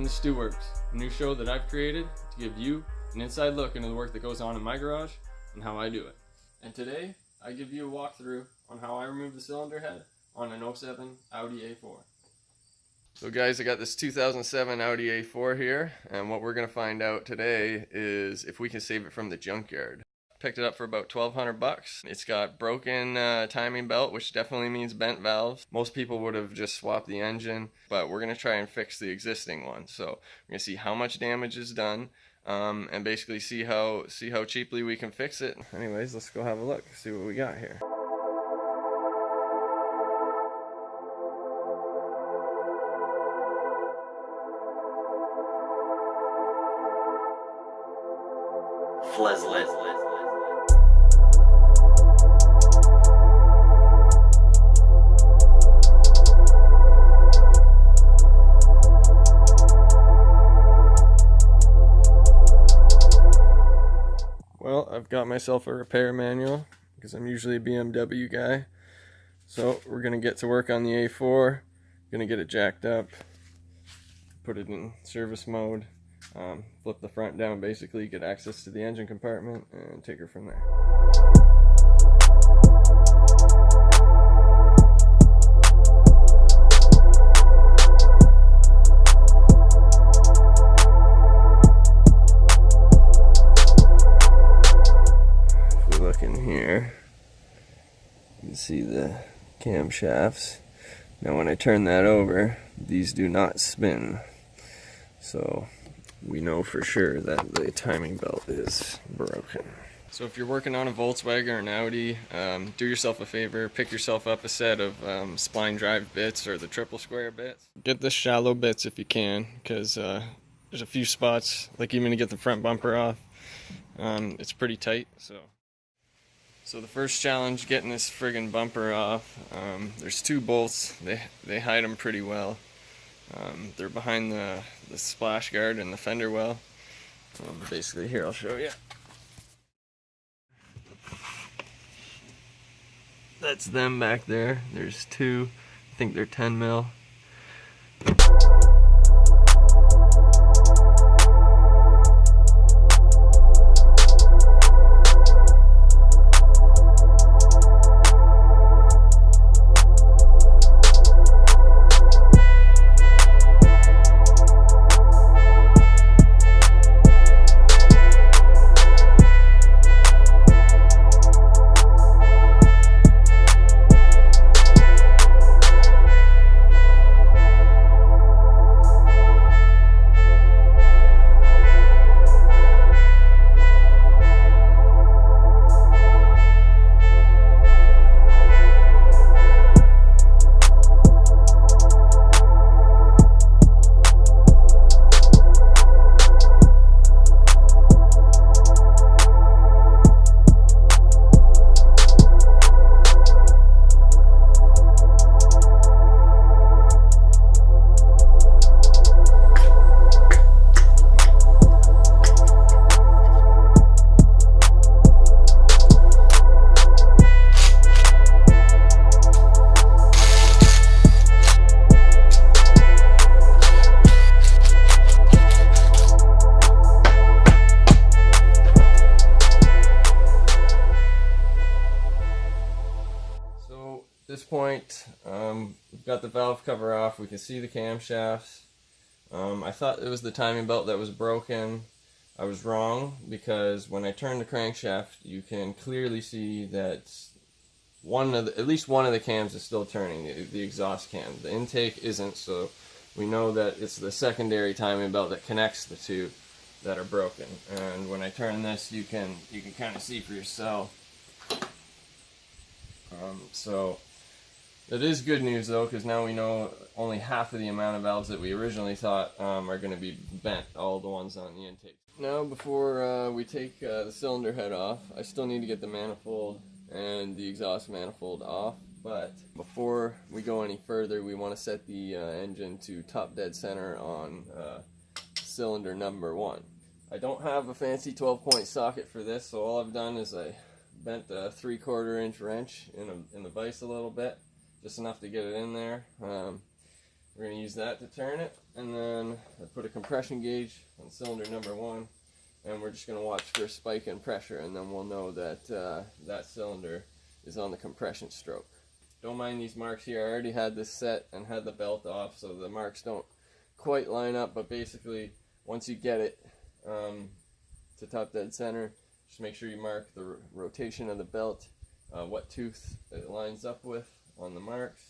Welcome to ST3Works, a new show that I've created to give you an inside look into the work that goes on in my garage and how I do it. And today, I give you a walkthrough on how I remove the cylinder head on an 07 Audi A4. So guys, I got this 2007 Audi A4 here, and what we're going to find out today is if we can save it from the junkyard. Picked it up for about $1,200. It's got broken timing belt, which definitely means bent valves. Most people would have just swapped the engine, but we're going to try and fix the existing one. So we're going to see how much damage is done, and basically see how cheaply we can fix it. Anyways, let's go have a look, see what we got here. Fleslet. Well, I've got myself a repair manual because I'm usually a BMW guy. So we're going to get to work on the A4. Going to get it jacked up, put it in service mode, flip the front down, basically get access to the engine compartment and take her from there. Look in here, you can see the camshafts. Now when I turn that over, these do not spin, so we know for sure that the timing belt is broken. So if you're working on a Volkswagen or an Audi, do yourself a favor, pick yourself up a set of spline drive bits or the triple square bits. Get the shallow bits if you can, because there's a few spots, like even to get the front bumper off, it's pretty tight. So the first challenge, getting this friggin' bumper off. There's two bolts. They hide them pretty well. They're behind the splash guard and the fender well. Basically, here I'll show you. That's them back there. There's two. I think they're 10 mil. At this point, we've got the valve cover off. We can see the camshafts. I thought it was the timing belt that was broken. I was wrong, because when I turn the crankshaft, you can clearly see that at least one of the cams is still turning, the exhaust cam. The intake isn't, so we know that it's the secondary timing belt that connects the two that are broken. And when I turn this, you can kind of see for yourself. So it is good news though, because now we know only half of the amount of valves that we originally thought are going to be bent, all the ones on the intake. Now before we take the cylinder head off, I still need to get the manifold and the exhaust manifold off, but before we go any further, we want to set the engine to top dead center on cylinder number 1. I don't have a fancy 12-point socket for this, so all I've done is I bent a 3/4 inch wrench in the vise a little bit, just enough to get it in there. We're going to use that to turn it, and then I put a compression gauge on cylinder number 1, and we're just going to watch for a spike in pressure, and then we'll know that that cylinder is on the compression stroke. Don't mind these marks here. I already had this set and had the belt off, so the marks don't quite line up, but basically once you get it to top dead center, just make sure you mark the rotation of the belt, what tooth it lines up with on the marks,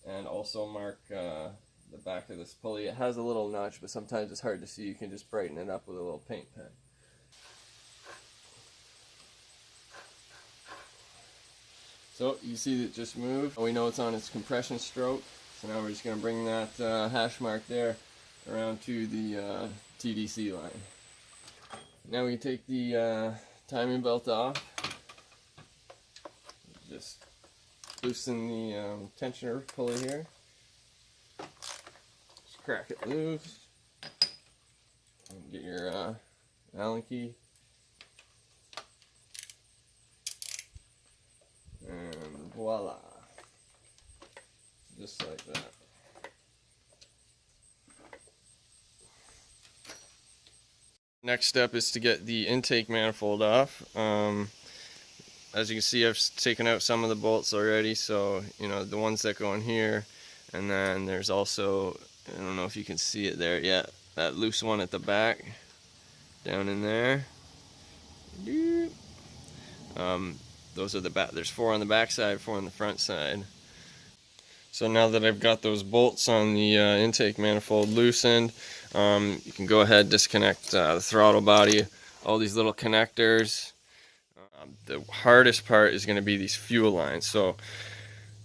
and also mark the back of this pulley. It has a little notch, but sometimes it's hard to see. You can just brighten it up with a little paint pen. So you see it just moved. We know it's on its compression stroke. So now we're just going to bring that hash mark there around to the TDC line. Now we take the timing belt off. Just loosen the tensioner pulley here. Just crack it loose. And get your Allen key. And voila. Just like that. Next step is to get the intake manifold off. As you can see, I've taken out some of the bolts already, so you know the ones that go in here, and then there's also, I don't know if you can see it there yet, that loose one at the back down in there. Those are the back. There's 4 on the back side, 4 on the front side. So now that I've got those bolts on the intake manifold loosened, you can go ahead, disconnect the throttle body, all these little connectors. The hardest part is going to be these fuel lines. So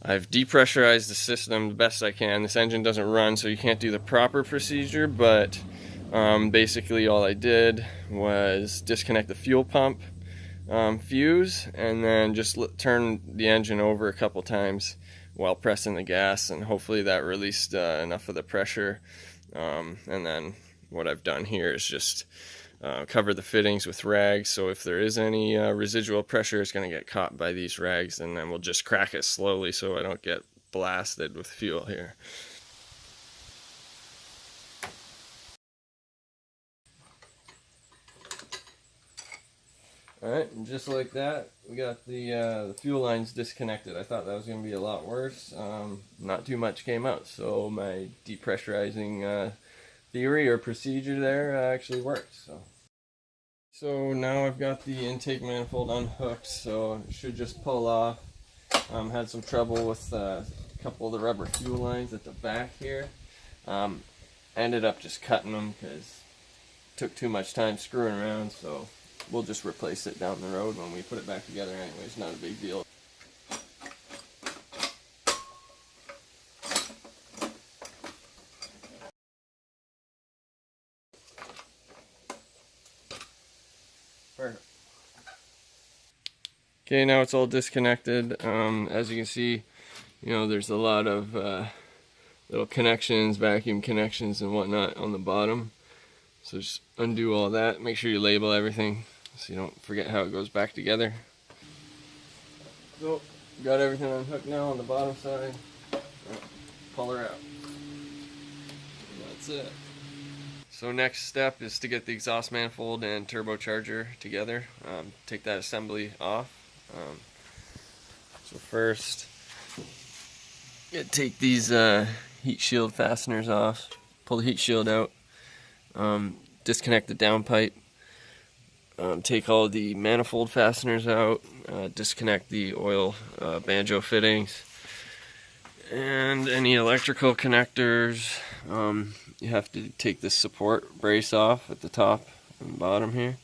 I've depressurized the system the best I can. This engine doesn't run, so you can't do the proper procedure, but basically all I did was disconnect the fuel pump fuse, and then just turn the engine over a couple times while pressing the gas, and hopefully that released enough of the pressure. And then what I've done here is just cover the fittings with rags, so if there is any residual pressure, it's going to get caught by these rags, and then we'll just crack it slowly so I don't get blasted with fuel here. Alright, and just like that, we got the fuel lines disconnected. I thought that was going to be a lot worse. Not too much came out, so my depressurizing theory or procedure there actually worked. So now I've got the intake manifold unhooked, so it should just pull off. Had some trouble with a couple of the rubber fuel lines at the back here. Ended up just cutting them because it took too much time screwing around, so we'll just replace it down the road when we put it back together anyways, not a big deal. Perfect. Okay, now it's all disconnected. As you can see, you know, there's a lot of little connections, vacuum connections and whatnot on the bottom. So just undo all that. Make sure you label everything so you don't forget how it goes back together. So, got everything unhooked now on the bottom side. Pull her out. And that's it. So next step is to get the exhaust manifold and turbocharger together. Take that assembly off. So first, take these heat shield fasteners off. Pull the heat shield out. Disconnect the downpipe. Take all the manifold fasteners out. Disconnect the oil banjo fittings. And any electrical connectors. You have to take this support brace off at the top and bottom here.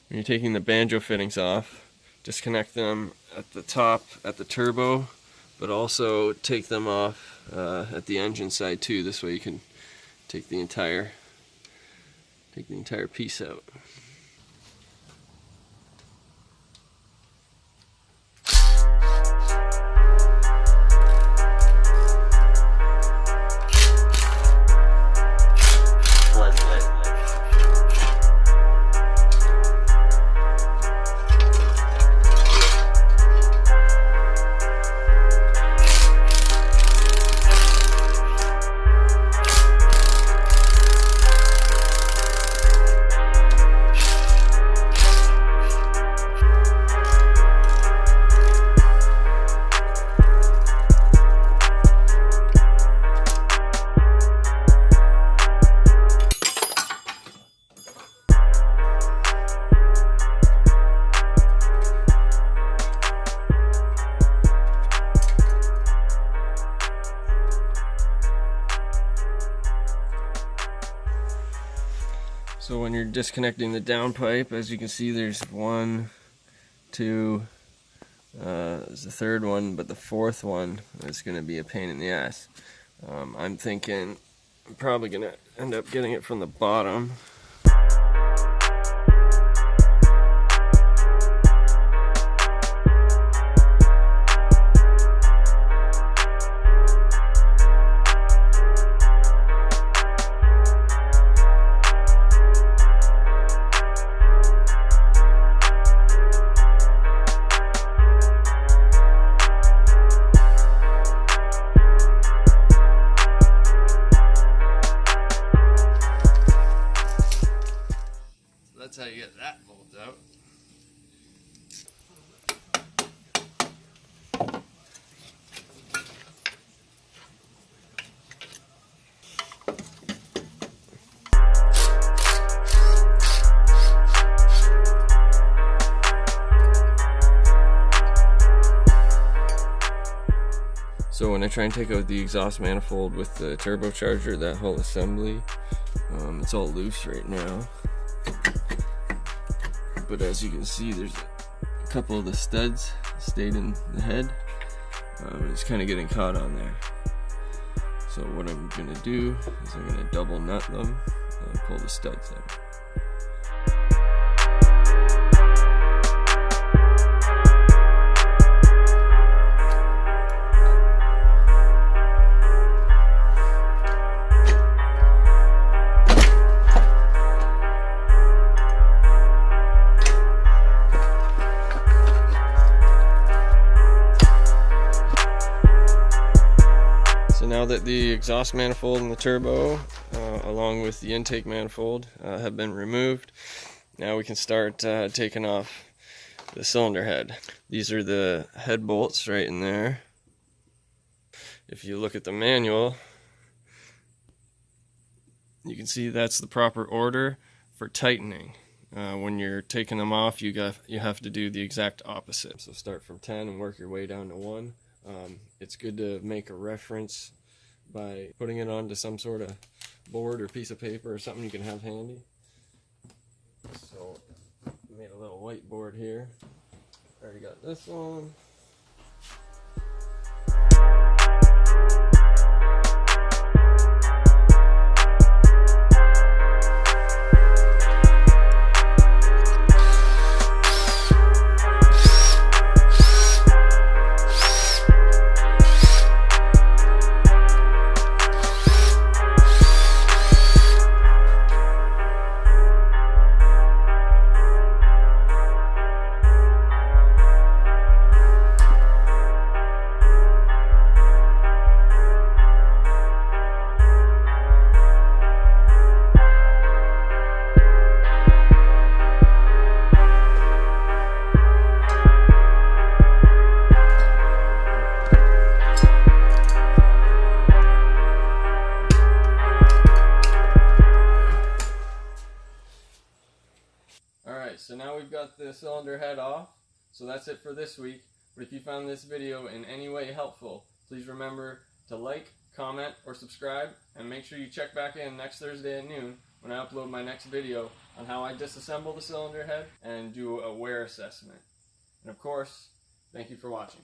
When you're taking the banjo fittings off, disconnect them at the top at the turbo, but also take them off at the engine side too. This way you can take the entire piece out. disconnecting the downpipe. As you can see, there's 1, 2, there's the third one, but the fourth one is going to be a pain in the ass. I'm thinking I'm probably going to end up getting it from the bottom. That's how you get that bolt out. So when I try and take out the exhaust manifold with the turbocharger, that whole assembly, it's all loose right now. But as you can see, there's a couple of the studs stayed in the head. It's kind of getting caught on there. So what I'm going to do is I'm going to double nut them and pull the studs out. Now that the exhaust manifold and the turbo, along with the intake manifold, have been removed, now we can start taking off the cylinder head. These are the head bolts right in there. If you look at the manual, you can see that's the proper order for tightening. When you're taking them off, you have to do the exact opposite. So start from 10 and work your way down to 1. It's good to make a reference by putting it onto some sort of board or piece of paper or something you can have handy. So I made a little whiteboard here. Already got this one. So now we've got the cylinder head off, so that's it for this week. But if you found this video in any way helpful, please remember to like, comment, or subscribe, and make sure you check back in next Thursday at noon when I upload my next video on how I disassemble the cylinder head and do a wear assessment. And of course, thank you for watching.